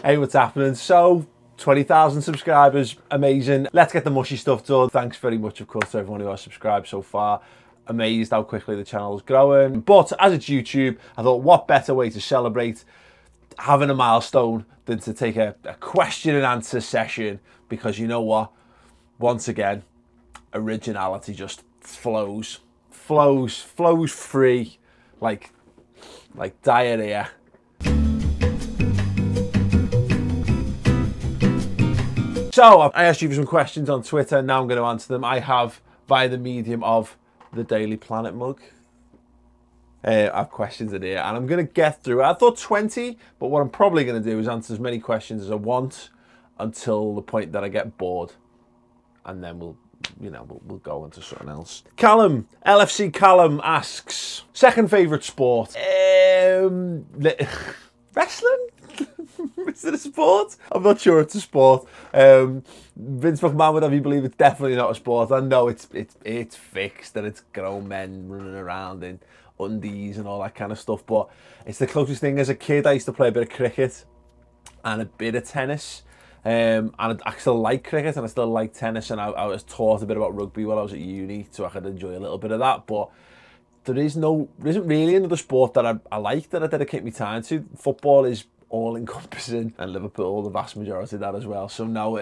Hey, what's happening? So, 20,000 subscribers, amazing. Let's get the mushy stuff done. Thanks very much, of course, to everyone who has subscribed so far. Amazed how quickly the channel is growing. But as it's YouTube, I thought, what better way to celebrate having a milestone than to take a question and answer session? Because you know what? Once again, originality just flows free like diarrhea. So I asked you for some questions on Twitter. Now I'm going to answer them. I have via the medium of the Daily Planet mug. I have questions in here and I'm going to get through. I thought 20, but what I'm probably going to do is answer as many questions as I want until the point that I get bored, and then we'll go into something else. Callum, LFC Callum asks, second favourite sport? Wrestling? Is it a sport? I'm not sure it's a sport. Vince McMahon, if you believe it's definitely not a sport. I know it's fixed and it's grown men running around in undies and all that kind of stuff, but it's the closest thing. As a kid, I used to play a bit of cricket and a bit of tennis. And I still like cricket and I still like tennis, and I was taught a bit about rugby while I was at uni, so I could enjoy a little bit of that. But there isn't really another sport that I like that I dedicate my time to. Football is all-encompassing, and Liverpool, the vast majority of that as well. So no,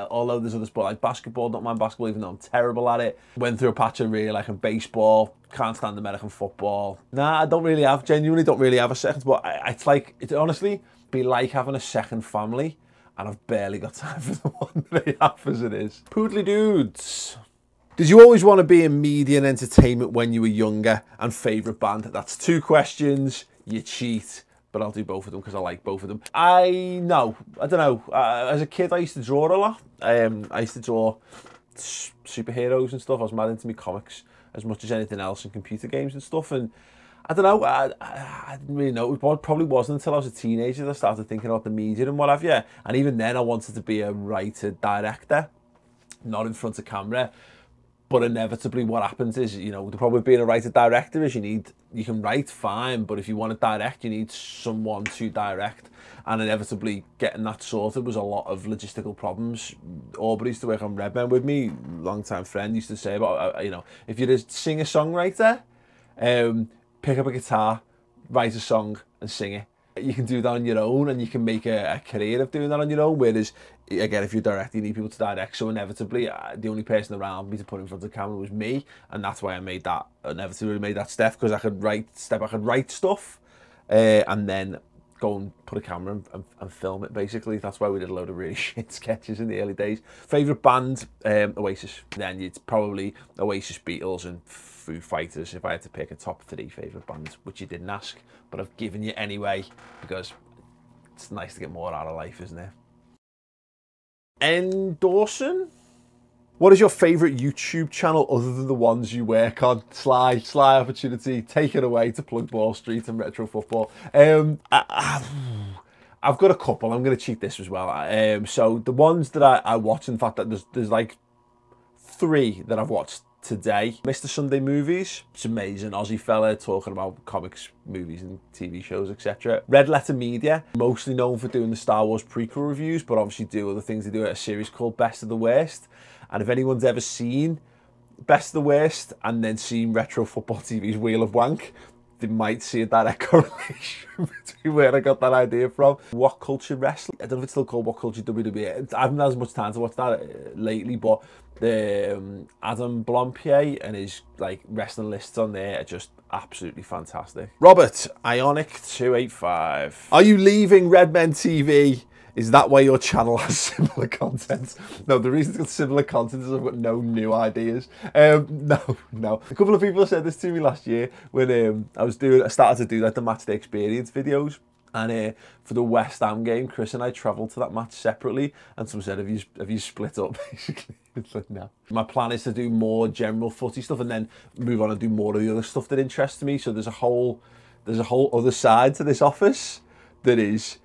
although there's other sport like basketball, don't mind basketball even though I'm terrible at it. Went through a patch of really liking baseball, can't stand American football. Nah, I genuinely don't really have a second sport. It's honestly be like having a second family, and I've barely got time for the one that I have as it is. Poodly dudes. Did you always want to be in media and entertainment when you were younger? And favourite band? That's 2 questions. You cheat. But I'll do both of them because I like both of them. I don't know. As a kid, I used to draw a lot. I used to draw superheroes and stuff. I was mad into my comics as much as anything else, and computer games and stuff. And I don't know, I didn't really know. It probably wasn't until I was a teenager that I started thinking about the media and what have you. And even then I wanted to be a writer, director, not in front of camera. But inevitably what happens is, the problem with being a writer, director is you can write fine, but if you want to direct, you need someone to direct. And inevitably getting that sorted was a lot of logistical problems. Aubrey used to work on Redmen with me, long-time friend, used to say about, if you're a singer-songwriter, pick up a guitar, write a song and sing it. You can do that on your own, and you can make a career of doing that on your own. Whereas, again, if you're directing, you need people to direct. So inevitably, the only person around me to put in front of the camera was me, and that's why I inevitably made that step, because I could write stuff, and then go and put a camera and film it. Basically, that's why we did a load of really shit sketches in the early days. Favorite band? Oasis. Then it's probably Oasis, Beatles, and Foo Fighters if I had to pick a top 3 favourite bands, which you didn't ask, but I've given you anyway because it's nice to get more out of life, isn't it? Dawson, what is your favourite YouTube channel other than the ones you work on? Sly opportunity, take it away to plug Ball Street and Retro Football. I've got a couple. I'm going to cheat this as well. So the ones that I watch, in fact, there's like 3 that I've watched today. Mr. Sunday Movies, it's amazing. Aussie fella talking about comics, movies and TV shows, etc. Red Letter Media, mostly known for doing the Star Wars prequel reviews, but obviously do other things. They do a series called Best of the Worst. And if anyone's ever seen Best of the Worst and then seen Retro Football TV's Wheel of Wank, they might see a direct correlation between where I got that idea from. What Culture Wrestling, I don't know if it's still called What Culture WWE. I haven't had as much time to watch that lately, but the Adam Blompier and his wrestling lists on there are just absolutely fantastic. Robert, Ionic 285. Are you leaving Redmen TV? Is that why your channel has similar content? No, the reason it's got similar content is I've got no new ideas. No. A couple of people said this to me last year when I started to do the match day experience videos. And for the West Ham game, Chris and I travelled to that match separately, and someone said, have you split up, basically? It's like, no. My plan is to do more general footy stuff and then move on and do more of the other stuff that interests me. So there's a whole other side to this office that is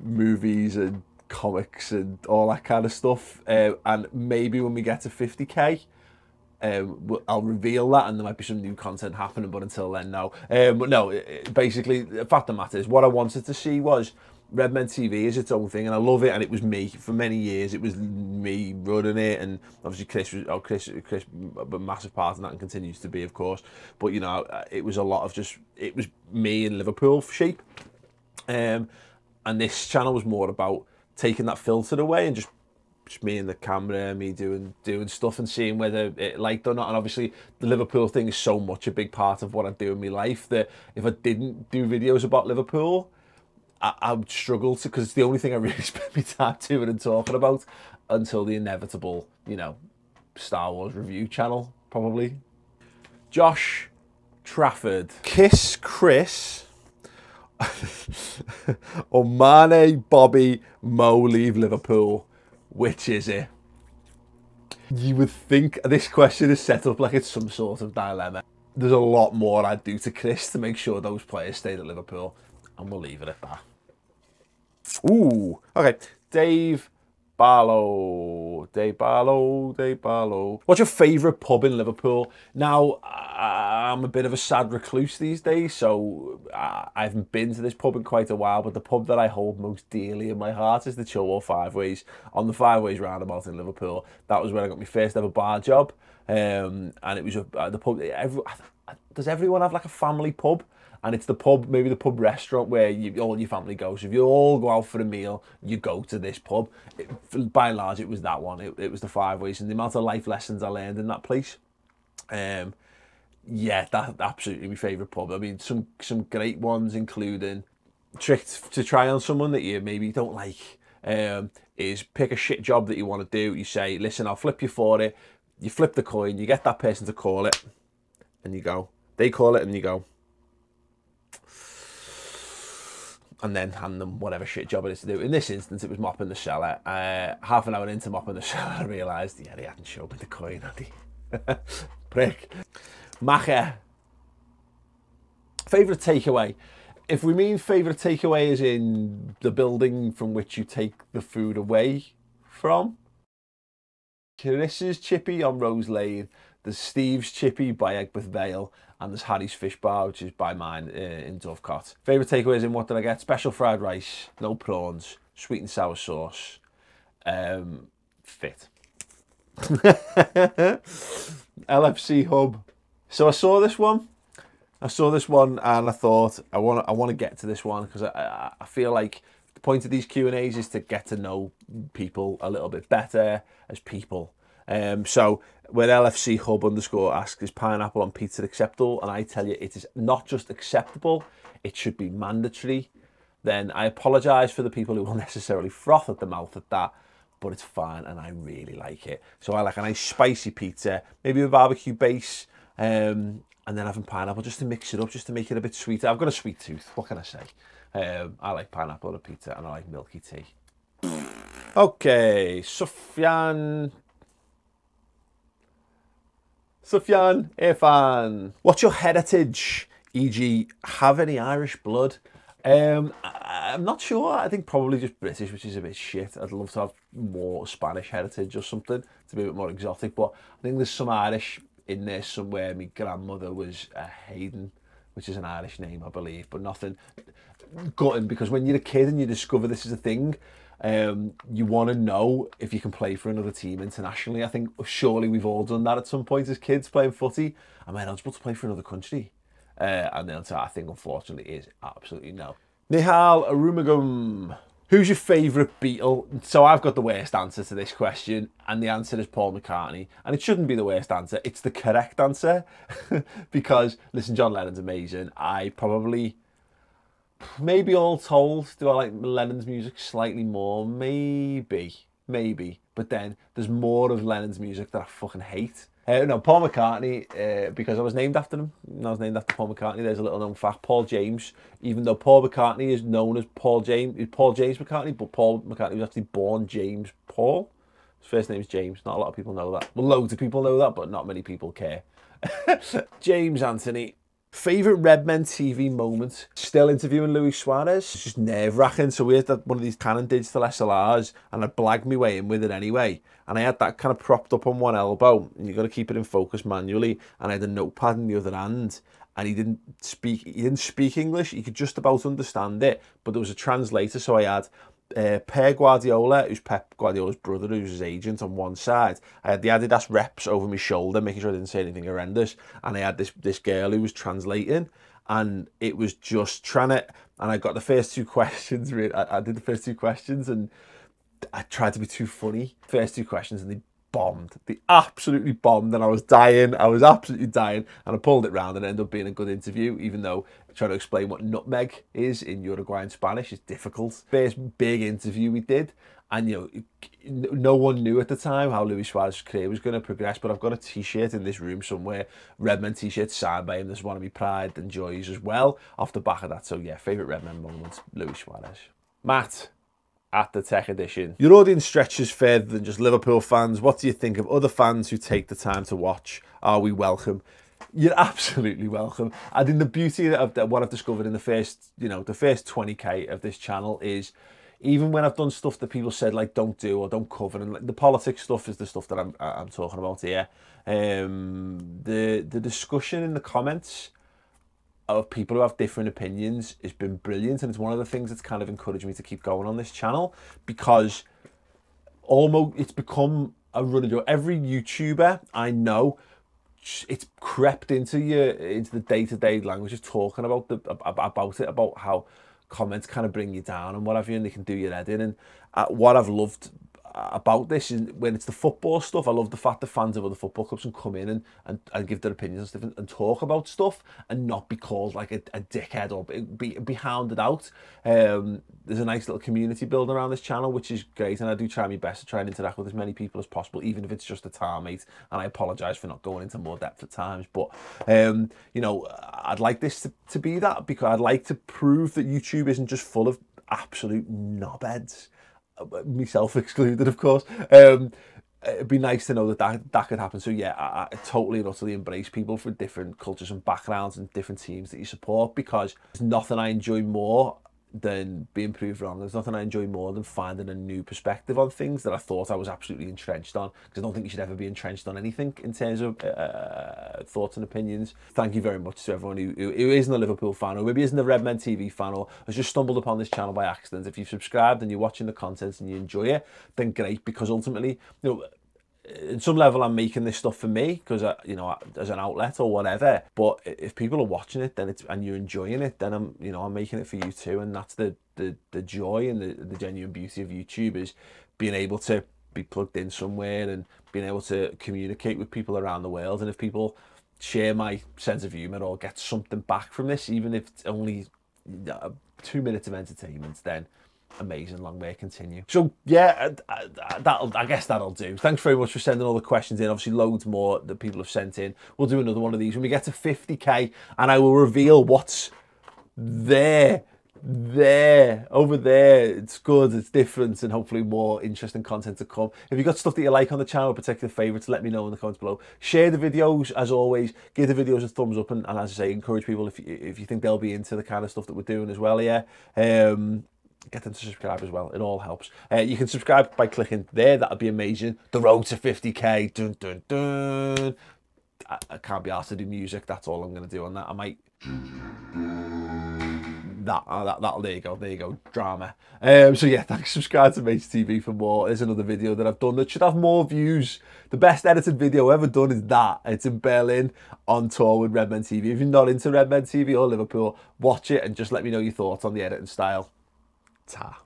movies and comics and all that kind of stuff. And maybe when we get to 50k, I'll reveal that, and there might be some new content happening, but until then, no. But no, basically, the fact of the matter is, what I wanted to see was Redmen TV is its own thing, and I love it. And it was me for many years. It was me running it, and obviously Chris, a massive part in that, and continues to be, of course. But you know, it was a lot of it was me in Liverpool shape, and this channel was more about taking that filter away and just me and the camera, me doing stuff and seeing whether it liked or not. And obviously the Liverpool thing is so much a big part of what I do in my life that if I didn't do videos about Liverpool, I would struggle to, because it's the only thing I really spend my time doing and talking about until the inevitable, you know, Star Wars review channel, probably. Josh Trafford. Kiss Chris. Or Mané, Bobby, Mo leave Liverpool. Which is it? You would think this question is set up like it's some sort of dilemma. There's a lot more I'd do to Chris to make sure those players stayed at Liverpool, and we'll leave it at that. Ooh, okay. Dave Barlow. What's your favourite pub in Liverpool? Now, I'm a bit of a sad recluse these days, so I haven't been to this pub in quite a while, but the pub that I hold most dearly in my heart is the Chilwell Five Ways on the Five Ways roundabout in Liverpool. That was where I got my first ever bar job, and it was the pub. Does everyone have like a family pub? And it's the pub, maybe the pub restaurant where all your family goes. If you all go out for a meal, you go to this pub. By and large, it was that one. It was the Five Ways, and the amount of life lessons I learned in that place. Yeah, that's absolutely my favourite pub. I mean, some great ones, including tricks to try on someone that you maybe don't like. Is pick a shit job that you want to do. You say, listen, I'll flip you for it. You flip the coin. You get that person to call it, and you go. They call it, and you go. And then hand them whatever shit job it is to do. In this instance, it was mopping the cellar. Half an hour into mopping the cellar, I realised, yeah, they hadn't shown me the coin, had they? Prick. Maych. Favourite takeaway. If we mean favourite takeaway as in the building from which you take the food away from, Chris's Chippy on Rose Lane, there's Steve's Chippy by Egbert Vale, and there's Harry's Fish Bar, which is by mine in Dovecot. Favourite takeaways in what did I get? Special fried rice, no prawns, sweet and sour sauce, fit. LFC Hub. So I saw this one and I thought I want to get to this one because I feel like the point of these Q&As is to get to know people a little bit better as people. So when LFC Hub _ asks, is pineapple on pizza acceptable? And I tell you, it is not just acceptable, it should be mandatory. Then I apologise for the people who will necessarily froth at the mouth at that, but it's fine and I really like it. So I like a nice spicy pizza, maybe a barbecue base, and then having pineapple just to mix it up, just to make it a bit sweeter. I've got a sweet tooth, what can I say? I like pineapple on a pizza and I like milky tea. Okay, Sufyan Irfan. What's your heritage? E.g., have any Irish blood? I'm not sure. I think probably just British, which is a bit shit. I'd love to have more Spanish heritage or something to be a bit more exotic. But I think there's some Irish in there somewhere. My grandmother was Hayden, which is an Irish name, I believe, but nothing gutting, because when you're a kid and you discover this is a thing, you want to know if you can play for another team internationally. I think surely we've all done that at some point as kids playing footy. Am I eligible to play for another country? And the answer, I think, unfortunately, is absolutely no. Nihal Arumagum. Who's your favourite Beatle? So I've got the worst answer to this question, and the answer is Paul McCartney. And it shouldn't be the worst answer, it's the correct answer. Because, listen, John Lennon's amazing. I probably, maybe all told, do I like Lennon's music slightly more? Maybe. But then there's more of Lennon's music that I fucking hate. No, Paul McCartney, because I was named after him. I was named after Paul McCartney. There's a little known fact. Paul James, even though Paul McCartney is known as Paul James McCartney, but Paul McCartney was actually born James Paul. His first name is James. Not a lot of people know that. Well, loads of people know that, but not many people care. James Anthony. Favourite Redmen TV moment? Still interviewing Luis Suarez. It's just nerve-wracking. So we had one of these Canon digital SLRs and I blagged my way in with it anyway. And I had that kind of propped up on one elbow and you've got to keep it in focus manually. And I had a notepad in the other hand. and he didn't speak English. He could just about understand it, but there was a translator. So I had Per Guardiola, who's Pep Guardiola's brother, who's his agent, on one side. I had the Adidas reps over my shoulder, making sure I didn't say anything horrendous, and I had this girl who was translating, and it was just trying to. And I got the first two questions. I did the first two questions, and I tried to be too funny. First two questions, and they bombed. They absolutely bombed, and I was dying. I was absolutely dying, and I pulled it round, and it ended up being a good interview, even though trying to explain what nutmeg is in Uruguayan Spanish is difficult. First big interview we did, and no one knew at the time how Luis Suarez's career was going to progress, but I've got a t-shirt in this room somewhere, Redmen t-shirt signed by him. There's one of my pride and joys as well off the back of that. So yeah, favourite Redmen moments, Luis Suarez. Matt, at the Tech Edition. Your audience stretches further than just Liverpool fans. What do you think of other fans who take the time to watch? Are we welcome? You're absolutely welcome. I think the beauty of what I've discovered in the first 20k of this channel is, even when I've done stuff that people said like don't do or don't cover, and like, the politics stuff is the stuff that I'm talking about here. The discussion in the comments of people who have different opinions has been brilliant, and it's one of the things that's kind of encouraged me to keep going on this channel, because almost it's become a running joke. Every YouTuber I know, it's crept into the day-to-day language of talking about how comments kind of bring you down and what have you, and they can do your head in. And what I've loved about this is when it's the football stuff, I love the fact that fans of other football clubs can come in and give their opinions and stuff and talk about stuff and not be called like a dickhead or be hounded out. There's a nice little community building around this channel, which is great, and I do try my best to try and interact with as many people as possible, even if it's just a tar mate, and I apologise for not going into more depth at times. But I'd like this to be that, because I'd like to prove that YouTube isn't just full of absolute knobheads, myself excluded, of course. It'd be nice to know that could happen. So yeah, I totally and utterly embrace people from different cultures and backgrounds and different teams that you support, because there's nothing I enjoy more than being proved wrong. There's nothing I enjoy more than finding a new perspective on things that I thought I was absolutely entrenched on, because I don't think you should ever be entrenched on anything in terms of thoughts and opinions. Thank you very much to everyone who isn't a Liverpool fan, or maybe isn't a Redmen TV fan, or has just stumbled upon this channel by accident. If you've subscribed and you're watching the content and you enjoy it, then great, because ultimately, in some level I'm making this stuff for me, because as an outlet or whatever. But if people are watching it, then and you're enjoying it, then I'm making it for you too. And that's the joy and the genuine beauty of YouTube, is being able to be plugged in somewhere and being able to communicate with people around the world. And if people share my sense of humour or get something back from this, even if it's only 2 minutes of entertainment, then amazing, long may it continue. So yeah, I guess that'll do. Thanks very much for sending all the questions in. Obviously loads more that people have sent in. We'll do another one of these when we get to 50k, and I will reveal what's there over there. It's good, it's different, and hopefully more interesting content to come. If you've got stuff that you like on the channel, particular favourites, let me know in the comments below. Share the videos, as always. Give the videos a thumbs up, and as I say, encourage people if you think they'll be into the kind of stuff that we're doing as well here. Get them to subscribe as well. It all helps. You can subscribe by clicking there. That'd be amazing. The road to 50k. Dun, dun, dun. I can't be asked to do music. That's all I'm going to do on that. I might... There you go. Drama. So yeah, thanks. Subscribe to Maych TV for more. There's another video that I've done that should have more views. The best edited video ever done is that. It's in Berlin on tour with Redmen TV. If you're not into Redmen TV or Liverpool, watch it and just let me know your thoughts on the editing style. Ta.